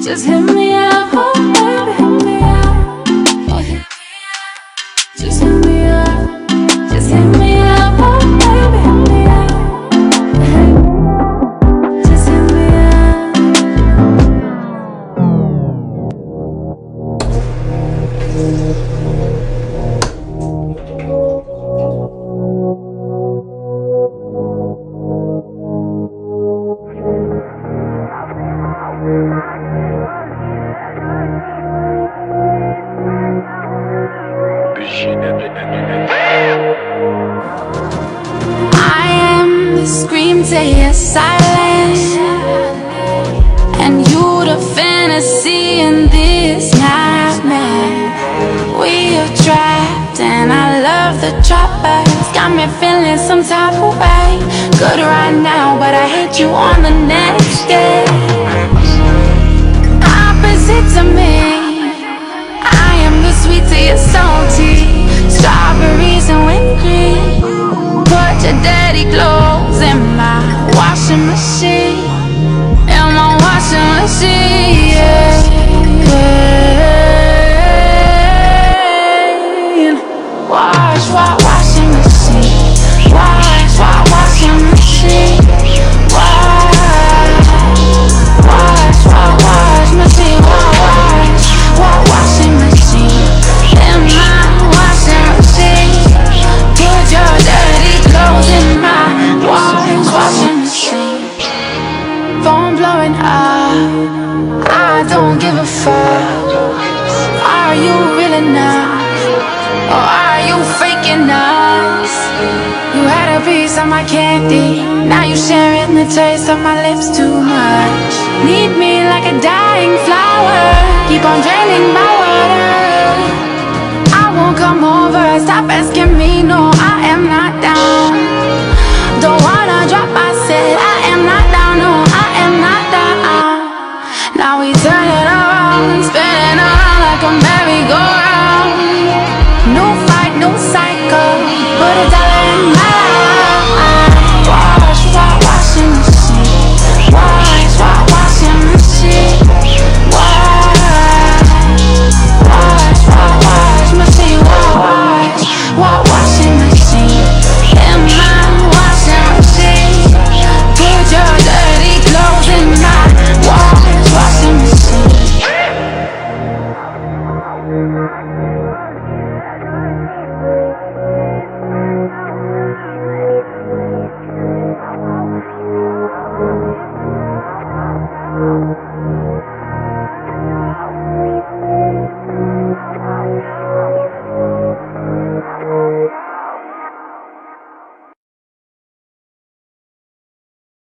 Just hit me up, oh baby, hit me up. Oh, hit me up. Just hit me up. Just hit me up, oh baby, hit me up. Just hit me I am the scream to your silence, and you the fantasy in this nightmare. We are trapped, and I love the droppers. Got me feeling some type of way. Good right now, but I hate you on the next day. Opposite to me, I am the sweet to your salty. Strawberries and whipped cream. Put your dirty clothes in my washing machine. In my washing machine, yeah. Wash, wash, washing machine. Wash, wash, washing machine. Wash, wash, wash, wash machine. Wash, wash, washing machine. In my washing machine. Put your dirty clothes in my washing machine. Phone blowing up, I don't give a fuck. Are you really not? Or are you faking us? You had a piece of my candy, now you sharing the taste of my lips too much. Need me like a dying flower, keep on draining my water. I won't come over, stop asking me, no, I am not